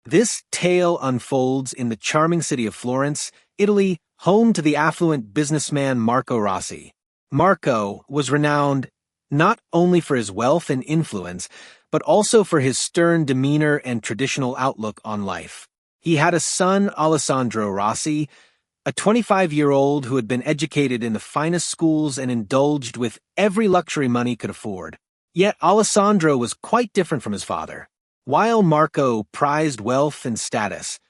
This tale unfolds in the charming city of Florence, Italy, home to the affluent businessman Marco Rossi. Marco was renowned not only for his wealth and influence, but also for his stern demeanor and traditional outlook on life. He had a son, Alessandro Rossi, a 25-year-old who had been educated in the finest schools and indulged with every luxury money could afford. Yet Alessandro was quite different from his father. While Marco prized wealth and status,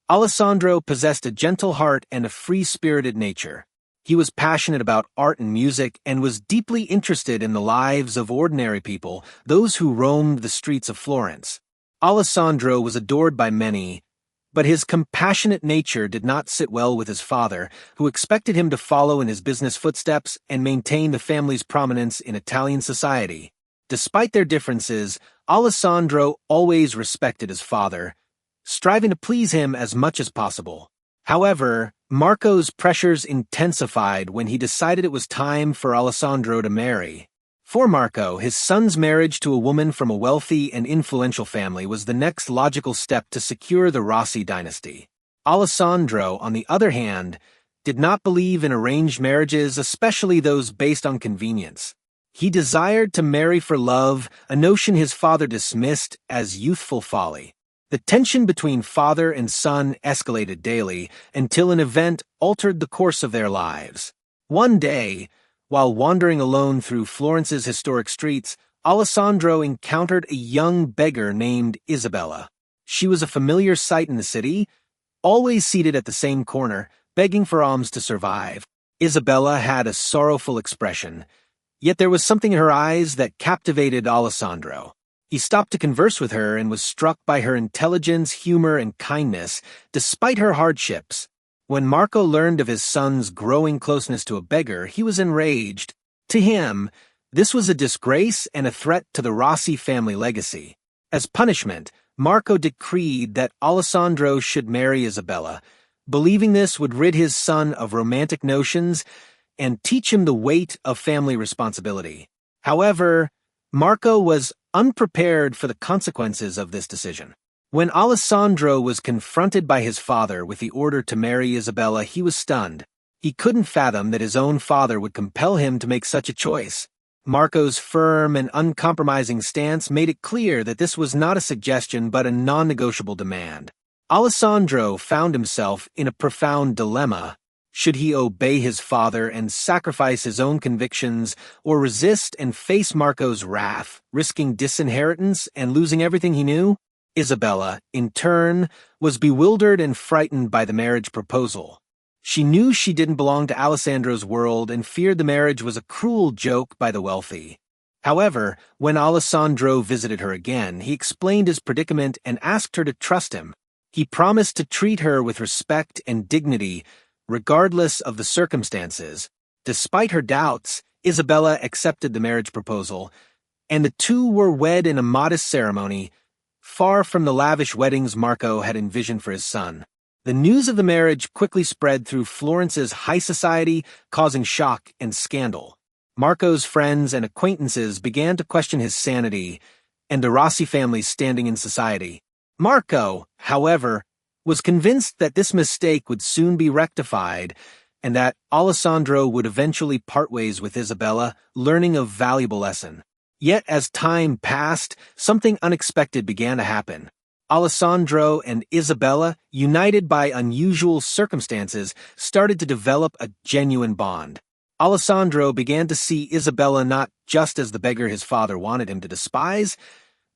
Alessandro possessed a gentle heart and a free-spirited nature. He was passionate about art and music and was deeply interested in the lives of ordinary people, those who roamed the streets of Florence. Alessandro was adored by many, but his compassionate nature did not sit well with his father, who expected him to follow in his business footsteps and maintain the family's prominence in Italian society. Despite their differences, Alessandro always respected his father, striving to please him as much as possible. However, Marco's pressures intensified when he decided it was time for Alessandro to marry. For Marco, his son's marriage to a woman from a wealthy and influential family was the next logical step to secure the Rossi dynasty. Alessandro, on the other hand, did not believe in arranged marriages, especially those based on convenience. He desired to marry for love, a notion his father dismissed as youthful folly. The tension between father and son escalated daily until an event altered the course of their lives. One day, while wandering alone through Florence's historic streets, Alessandro encountered a young beggar named Isabella. She was a familiar sight in the city, always seated at the same corner, begging for alms to survive. Isabella had a sorrowful expression, yet there was something in her eyes that captivated Alessandro. He stopped to converse with her and was struck by her intelligence, humor, and kindness, despite her hardships. When Marco learned of his son's growing closeness to a beggar, he was enraged. To him, this was a disgrace and a threat to the Rossi family legacy. As punishment, Marco decreed that Alessandro should marry Isabella, believing this would rid his son of romantic notions and teach him the weight of family responsibility. However, Marco was unprepared for the consequences of this decision. When Alessandro was confronted by his father with the order to marry Isabella, he was stunned. He couldn't fathom that his own father would compel him to make such a choice. Marco's firm and uncompromising stance made it clear that this was not a suggestion but a non-negotiable demand. Alessandro found himself in a profound dilemma. Should he obey his father and sacrifice his own convictions, or resist and face Marco's wrath, risking disinheritance and losing everything he knew? Isabella, in turn, was bewildered and frightened by the marriage proposal. She knew she didn't belong to Alessandro's world and feared the marriage was a cruel joke by the wealthy. However, when Alessandro visited her again, he explained his predicament and asked her to trust him. He promised to treat her with respect and dignity, regardless of the circumstances. Despite her doubts, Isabella accepted the marriage proposal, and the two were wed in a modest ceremony, far from the lavish weddings Marco had envisioned for his son. The news of the marriage quickly spread through Florence's high society, causing shock and scandal. Marco's friends and acquaintances began to question his sanity and the Rossi family's standing in society. Marco, however, was convinced that this mistake would soon be rectified and that Alessandro would eventually part ways with Isabella, learning a valuable lesson. Yet as time passed, something unexpected began to happen. Alessandro and Isabella, united by unusual circumstances, started to develop a genuine bond. Alessandro began to see Isabella not just as the beggar his father wanted him to despise,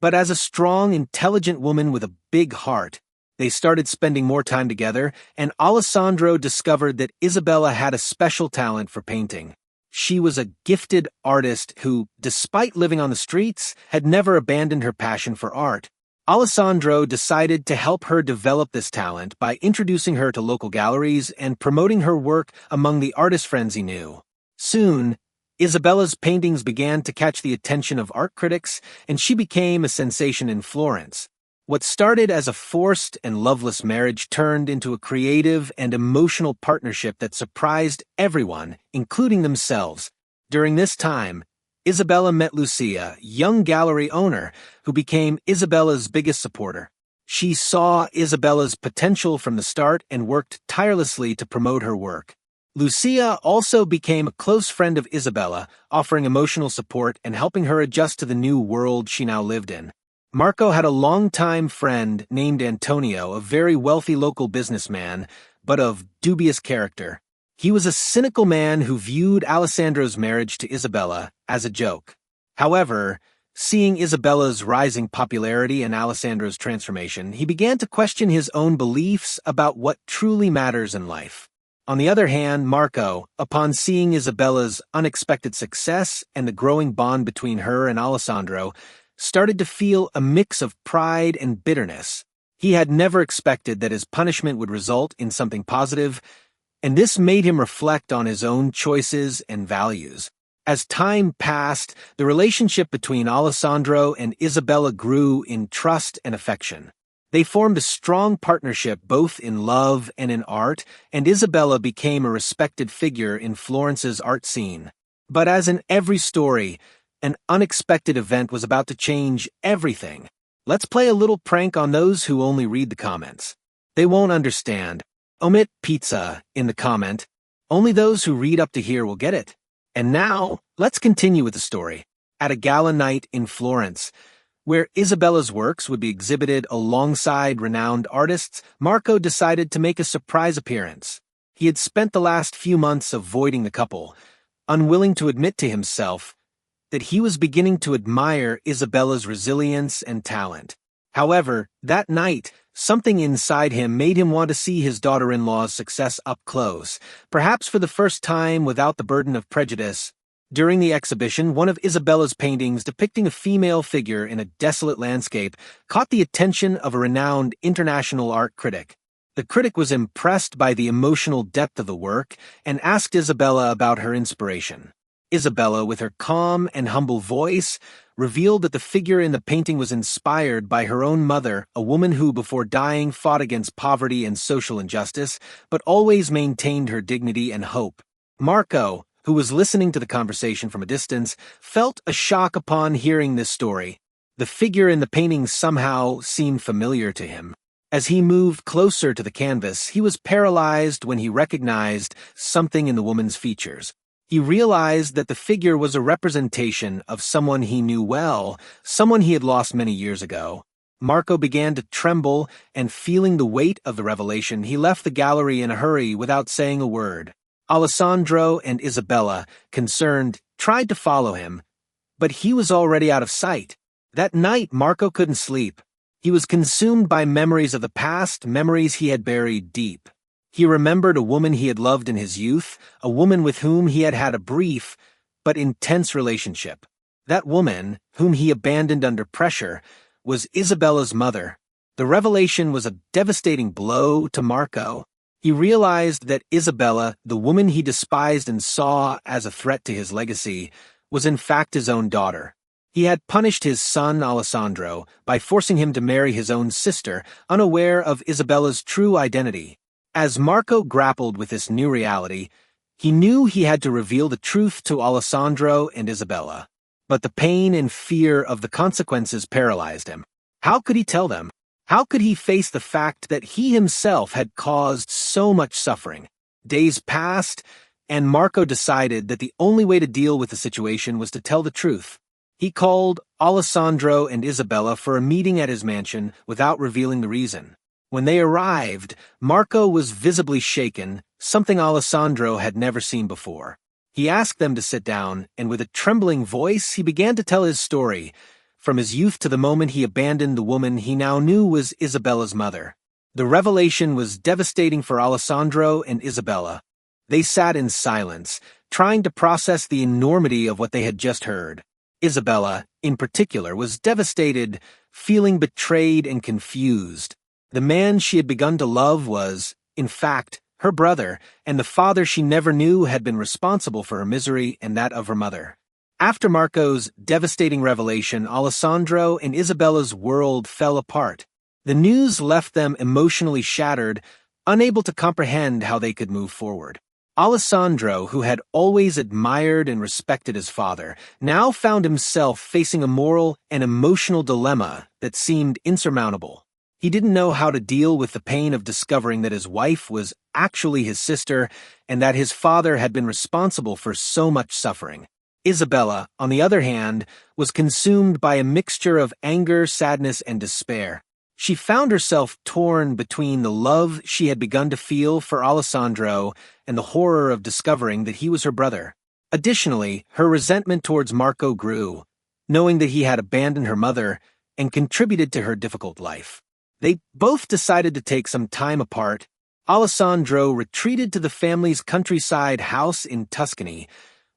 but as a strong, intelligent woman with a big heart. They started spending more time together, and Alessandro discovered that Isabella had a special talent for painting. She was a gifted artist who, despite living on the streets, had never abandoned her passion for art. Alessandro decided to help her develop this talent by introducing her to local galleries and promoting her work among the artist friends he knew. Soon, Isabella's paintings began to catch the attention of art critics, and she became a sensation in Florence. What started as a forced and loveless marriage turned into a creative and emotional partnership that surprised everyone, including themselves. During this time, Isabella met Lucia, young gallery owner, who became Isabella's biggest supporter. She saw Isabella's potential from the start and worked tirelessly to promote her work. Lucia also became a close friend of Isabella, offering emotional support and helping her adjust to the new world she now lived in. Marco had a longtime friend named Antonio, a very wealthy local businessman, but of dubious character. He was a cynical man who viewed Alessandro's marriage to Isabella as a joke. However, seeing Isabella's rising popularity and Alessandro's transformation, he began to question his own beliefs about what truly matters in life. On the other hand, Marco, upon seeing Isabella's unexpected success and the growing bond between her and Alessandro, started to feel a mix of pride and bitterness. He had never expected that his punishment would result in something positive, and this made him reflect on his own choices and values. As time passed, the relationship between Alessandro and Isabella grew in trust and affection. They formed a strong partnership both in love and in art, and Isabella became a respected figure in Florence's art scene. But as in every story, an unexpected event was about to change everything. Let's play a little prank on those who only read the comments. They won't understand. Omit pizza in the comment. Only those who read up to here will get it. And now, let's continue with the story. At a gala night in Florence, where Isabella's works would be exhibited alongside renowned artists, Marco decided to make a surprise appearance. He had spent the last few months avoiding the couple, unwilling to admit to himself that he was beginning to admire Isabella's resilience and talent. However, that night, something inside him made him want to see his daughter-in-law's success up close, perhaps for the first time without the burden of prejudice. During the exhibition, one of Isabella's paintings depicting a female figure in a desolate landscape caught the attention of a renowned international art critic. The critic was impressed by the emotional depth of the work and asked Isabella about her inspiration. Isabella, with her calm and humble voice, revealed that the figure in the painting was inspired by her own mother, a woman who, before dying, fought against poverty and social injustice, but always maintained her dignity and hope. Marco, who was listening to the conversation from a distance, felt a shock upon hearing this story. The figure in the painting somehow seemed familiar to him. As he moved closer to the canvas, he was paralyzed when he recognized something in the woman's features. He realized that the figure was a representation of someone he knew well, someone he had lost many years ago. Marco began to tremble, and feeling the weight of the revelation, he left the gallery in a hurry without saying a word. Alessandro and Isabella, concerned, tried to follow him, but he was already out of sight. That night, Marco couldn't sleep. He was consumed by memories of the past, memories he had buried deep. He remembered a woman he had loved in his youth, a woman with whom he had had a brief but intense relationship. That woman, whom he abandoned under pressure, was Isabella's mother. The revelation was a devastating blow to Marco. He realized that Isabella, the woman he despised and saw as a threat to his legacy, was in fact his own daughter. He had punished his son Alessandro by forcing him to marry his own sister, unaware of Isabella's true identity. As Marco grappled with this new reality, he knew he had to reveal the truth to Alessandro and Isabella. But the pain and fear of the consequences paralyzed him. How could he tell them? How could he face the fact that he himself had caused so much suffering? Days passed, and Marco decided that the only way to deal with the situation was to tell the truth. He called Alessandro and Isabella for a meeting at his mansion without revealing the reason. When they arrived, Marco was visibly shaken, something Alessandro had never seen before. He asked them to sit down, and with a trembling voice, he began to tell his story, from his youth to the moment he abandoned the woman he now knew was Isabella's mother. The revelation was devastating for Alessandro and Isabella. They sat in silence, trying to process the enormity of what they had just heard. Isabella, in particular, was devastated, feeling betrayed and confused. The man she had begun to love was, in fact, her brother, and the father she never knew had been responsible for her misery and that of her mother. After Marco's devastating revelation, Alessandro and Isabella's world fell apart. The news left them emotionally shattered, unable to comprehend how they could move forward. Alessandro, who had always admired and respected his father, now found himself facing a moral and emotional dilemma that seemed insurmountable. He didn't know how to deal with the pain of discovering that his wife was actually his sister and that his father had been responsible for so much suffering. Isabella, on the other hand, was consumed by a mixture of anger, sadness, and despair. She found herself torn between the love she had begun to feel for Alessandro and the horror of discovering that he was her brother. Additionally, her resentment towards Marco grew, knowing that he had abandoned her mother and contributed to her difficult life. They both decided to take some time apart. Alessandro retreated to the family's countryside house in Tuscany,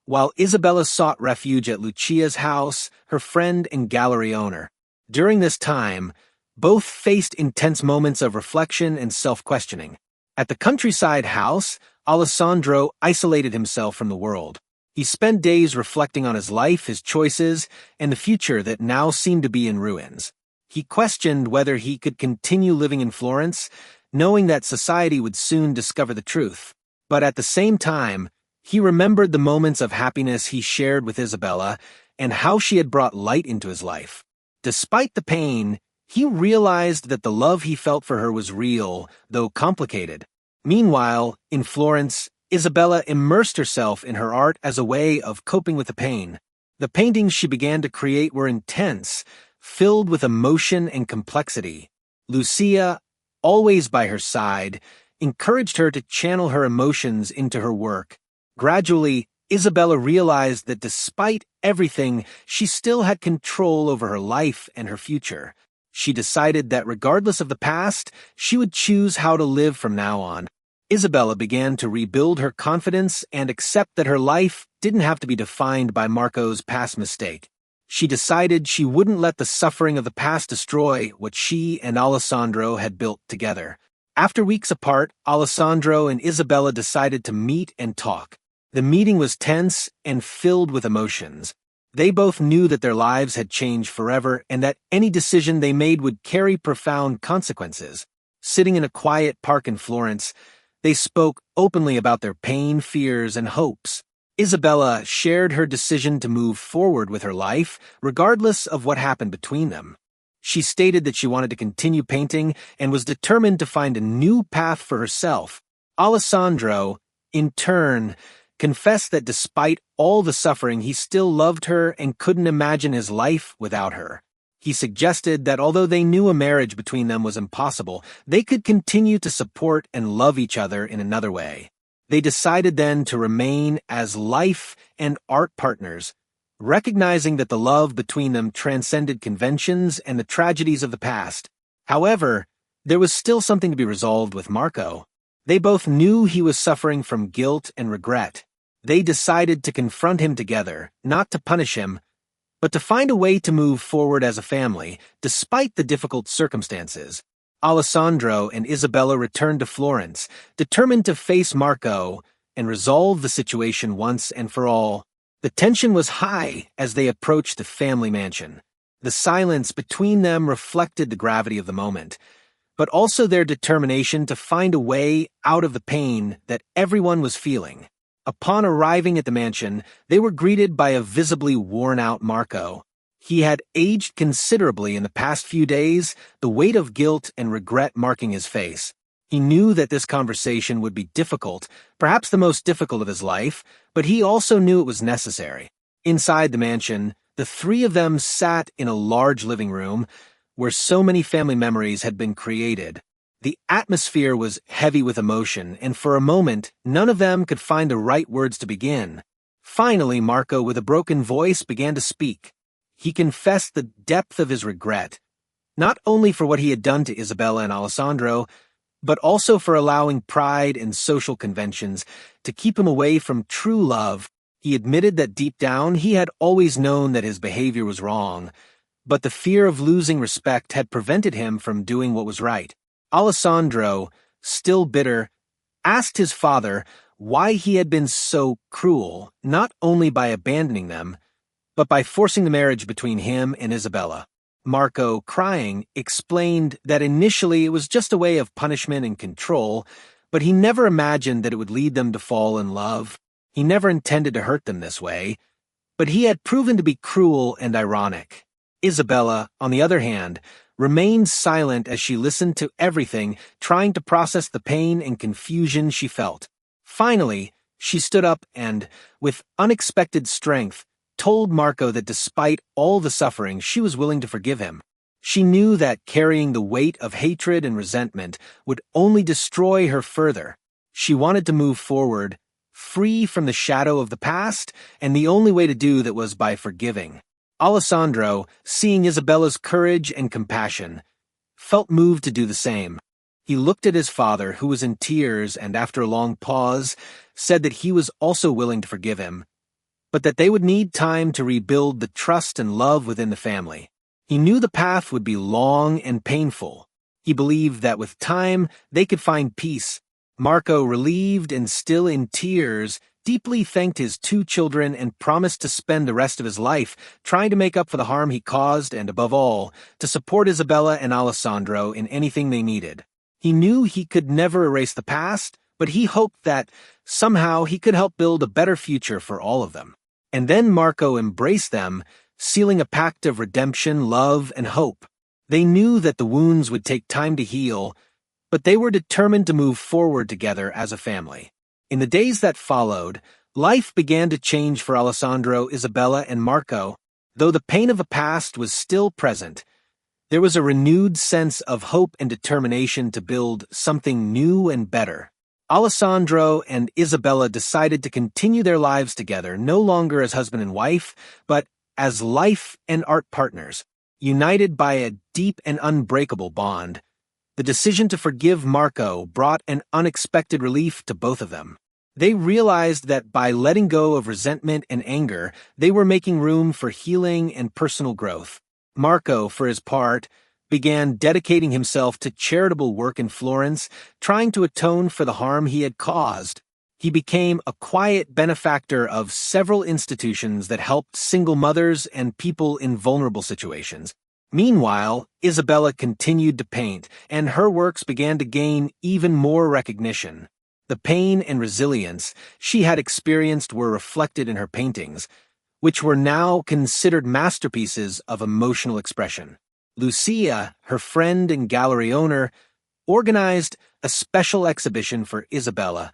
while Isabella sought refuge at Lucia's house, her friend and gallery owner. During this time, both faced intense moments of reflection and self-questioning. At the countryside house, Alessandro isolated himself from the world. He spent days reflecting on his life, his choices, and the future that now seemed to be in ruins. He questioned whether he could continue living in Florence, knowing that society would soon discover the truth. But at the same time, he remembered the moments of happiness he shared with Isabella and how she had brought light into his life. Despite the pain, he realized that the love he felt for her was real, though complicated. Meanwhile, in Florence, Isabella immersed herself in her art as a way of coping with the pain. The paintings she began to create were intense, filled with emotion and complexity. Lucia, always by her side, encouraged her to channel her emotions into her work. Gradually, Isabella realized that despite everything, she still had control over her life and her future. She decided that regardless of the past, she would choose how to live from now on. Isabella began to rebuild her confidence and accept that her life didn't have to be defined by Marco's past mistake. She decided she wouldn't let the suffering of the past destroy what she and Alessandro had built together. After weeks apart, Alessandro and Isabella decided to meet and talk. The meeting was tense and filled with emotions. They both knew that their lives had changed forever and that any decision they made would carry profound consequences. Sitting in a quiet park in Florence, they spoke openly about their pain, fears, and hopes. Isabella shared her decision to move forward with her life, regardless of what happened between them. She stated that she wanted to continue painting and was determined to find a new path for herself. Alessandro, in turn, confessed that despite all the suffering, he still loved her and couldn't imagine his life without her. He suggested that although they knew a marriage between them was impossible, they could continue to support and love each other in another way. They decided then to remain as life and art partners, recognizing that the love between them transcended conventions and the tragedies of the past. However, there was still something to be resolved with Marco. They both knew he was suffering from guilt and regret. They decided to confront him together, not to punish him, but to find a way to move forward as a family, despite the difficult circumstances. Alessandro and Isabella returned to Florence, determined to face Marco and resolve the situation once and for all. The tension was high as they approached the family mansion. The silence between them reflected the gravity of the moment, but also their determination to find a way out of the pain that everyone was feeling. Upon arriving at the mansion, they were greeted by a visibly worn-out Marco. He had aged considerably in the past few days, the weight of guilt and regret marking his face. He knew that this conversation would be difficult, perhaps the most difficult of his life, but he also knew it was necessary. Inside the mansion, the three of them sat in a large living room where so many family memories had been created. The atmosphere was heavy with emotion, and for a moment, none of them could find the right words to begin. Finally, Marco, with a broken voice, began to speak. He confessed the depth of his regret, not only for what he had done to Isabella and Alessandro, but also for allowing pride and social conventions to keep him away from true love. He admitted that deep down he had always known that his behavior was wrong, but the fear of losing respect had prevented him from doing what was right. Alessandro, still bitter, asked his father why he had been so cruel, not only by abandoning them, but by forcing the marriage between him and Isabella. Marco, crying, explained that initially it was just a way of punishment and control, but he never imagined that it would lead them to fall in love. He never intended to hurt them this way, but he had proven to be cruel and ironic. Isabella, on the other hand, remained silent as she listened to everything, trying to process the pain and confusion she felt. Finally, she stood up and, with unexpected strength, told Marco that despite all the suffering, she was willing to forgive him. She knew that carrying the weight of hatred and resentment would only destroy her further. She wanted to move forward, free from the shadow of the past, and the only way to do that was by forgiving. Alessandro, seeing Isabella's courage and compassion, felt moved to do the same. He looked at his father, who was in tears, and after a long pause, said that he was also willing to forgive him, but that they would need time to rebuild the trust and love within the family. He knew the path would be long and painful. He believed that with time, they could find peace. Marco, relieved and still in tears, deeply thanked his two children and promised to spend the rest of his life trying to make up for the harm he caused and, above all, to support Isabella and Alessandro in anything they needed. He knew he could never erase the past, but he hoped that, somehow, he could help build a better future for all of them. And then Marco embraced them, sealing a pact of redemption, love, and hope. They knew that the wounds would take time to heal, but they were determined to move forward together as a family. In the days that followed, life began to change for Alessandro, Isabella, and Marco. Though the pain of the past was still present, there was a renewed sense of hope and determination to build something new and better. Alessandro and Isabella decided to continue their lives together, no longer as husband and wife, but as life and art partners, united by a deep and unbreakable bond. The decision to forgive Marco brought an unexpected relief to both of them. They realized that by letting go of resentment and anger, they were making room for healing and personal growth. Marco, for his part, began dedicating himself to charitable work in Florence, trying to atone for the harm he had caused. He became a quiet benefactor of several institutions that helped single mothers and people in vulnerable situations. Meanwhile, Isabella continued to paint, and her works began to gain even more recognition. The pain and resilience she had experienced were reflected in her paintings, which were now considered masterpieces of emotional expression. Lucia, her friend and gallery owner, organized a special exhibition for Isabella,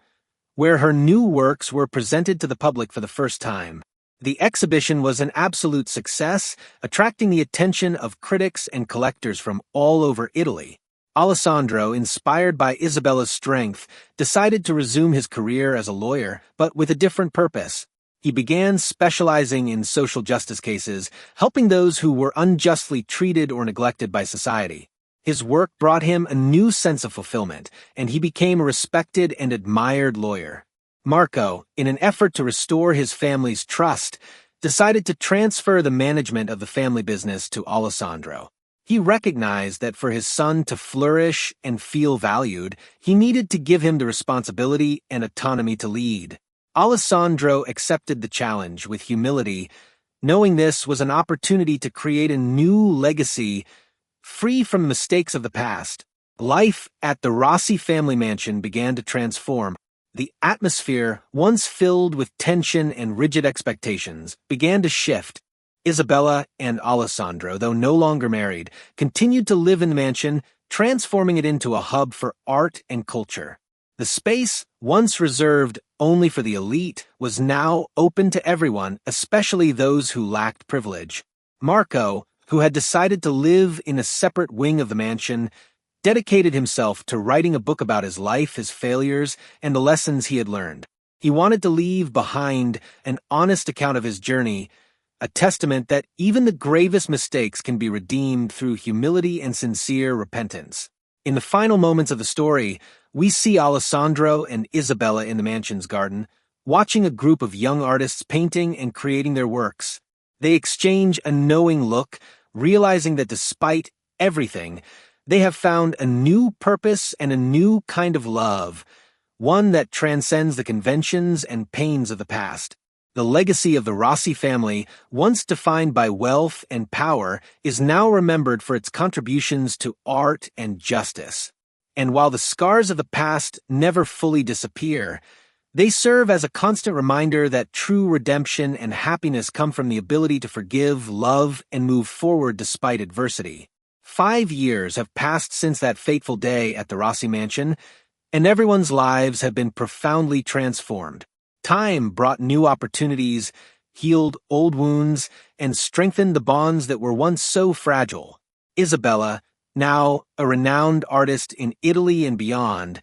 where her new works were presented to the public for the first time. The exhibition was an absolute success, attracting the attention of critics and collectors from all over Italy. Alessandro, inspired by Isabella's strength, decided to resume his career as a lawyer, but with a different purpose. He began specializing in social justice cases, helping those who were unjustly treated or neglected by society. His work brought him a new sense of fulfillment, and he became a respected and admired lawyer. Marco, in an effort to restore his family's trust, decided to transfer the management of the family business to Alessandro. He recognized that for his son to flourish and feel valued, he needed to give him the responsibility and autonomy to lead. Alessandro accepted the challenge with humility, knowing this was an opportunity to create a new legacy free from the mistakes of the past. Life at the Rossi family mansion began to transform. The atmosphere, once filled with tension and rigid expectations, began to shift. Isabella and Alessandro, though no longer married, continued to live in the mansion, transforming it into a hub for art and culture. The space, once reserved only for the elite, was now open to everyone, especially those who lacked privilege. Marco, who had decided to live in a separate wing of the mansion, dedicated himself to writing a book about his life, his failures, and the lessons he had learned. He wanted to leave behind an honest account of his journey, a testament that even the gravest mistakes can be redeemed through humility and sincere repentance. In the final moments of the story, we see Alessandro and Isabella in the mansion's garden, watching a group of young artists painting and creating their works. They exchange a knowing look, realizing that despite everything, they have found a new purpose and a new kind of love, one that transcends the conventions and pains of the past. The legacy of the Rossi family, once defined by wealth and power, is now remembered for its contributions to art and justice. And while the scars of the past never fully disappear, they serve as a constant reminder that true redemption and happiness come from the ability to forgive, love, and move forward despite adversity. 5 years have passed since that fateful day at the Rossi mansion, and everyone's lives have been profoundly transformed. Time brought new opportunities, healed old wounds, and strengthened the bonds that were once so fragile. Isabella, now a renowned artist in Italy and beyond,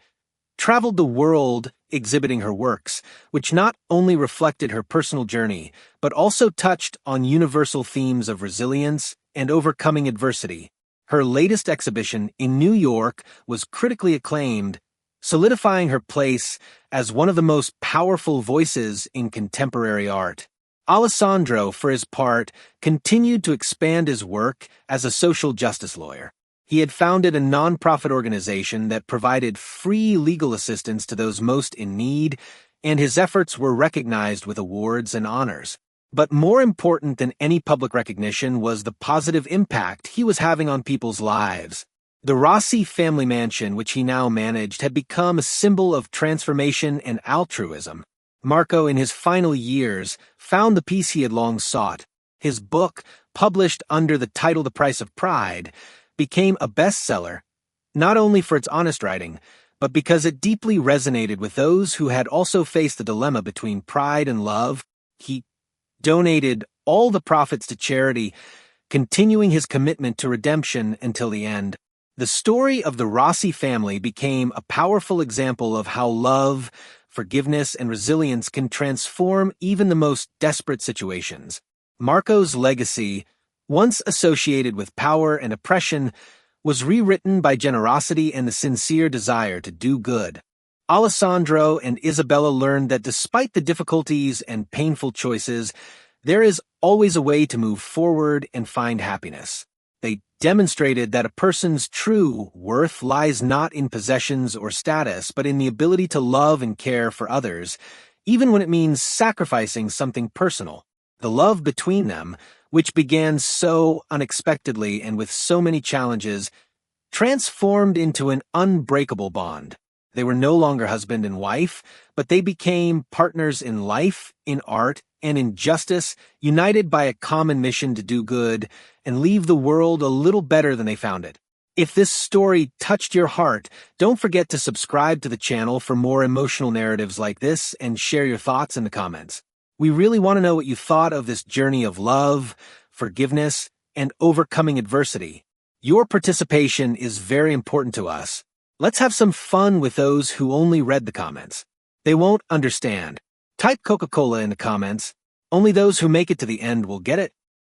traveled the world exhibiting her works, which not only reflected her personal journey, but also touched on universal themes of resilience and overcoming adversity. Her latest exhibition in New York was critically acclaimed, solidifying her place as one of the most powerful voices in contemporary art. Alessandro, for his part, continued to expand his work as a social justice lawyer. He had founded a nonprofit organization that provided free legal assistance to those most in need, and his efforts were recognized with awards and honors. But more important than any public recognition was the positive impact he was having on people's lives. The Rossi family mansion, which he now managed, had become a symbol of transformation and altruism. Marco, in his final years, found the peace he had long sought. His book, published under the title The Price of Pride, became a bestseller, not only for its honest writing, but because it deeply resonated with those who had also faced the dilemma between pride and love. He donated all the profits to charity, continuing his commitment to redemption until the end. The story of the Rossi family became a powerful example of how love, forgiveness, and resilience can transform even the most desperate situations. Marco's legacy, once associated with power and oppression, was rewritten by generosity and the sincere desire to do good. Alessandro and Isabella learned that despite the difficulties and painful choices, there is always a way to move forward and find happiness. They demonstrated that a person's true worth lies not in possessions or status, but in the ability to love and care for others, even when it means sacrificing something personal. The love between them, which began so unexpectedly and with so many challenges, transformed into an unbreakable bond. They were no longer husband and wife, but they became partners in life, in art, and in justice, united by a common mission to do good and leave the world a little better than they found it. If this story touched your heart, don't forget to subscribe to the channel for more emotional narratives like this and share your thoughts in the comments. We really want to know what you thought of this journey of love, forgiveness, and overcoming adversity. Your participation is very important to us. Let's have some fun with those who only read the comments. They won't understand. Type Coca-Cola in the comments. Only those who make it to the end will get it.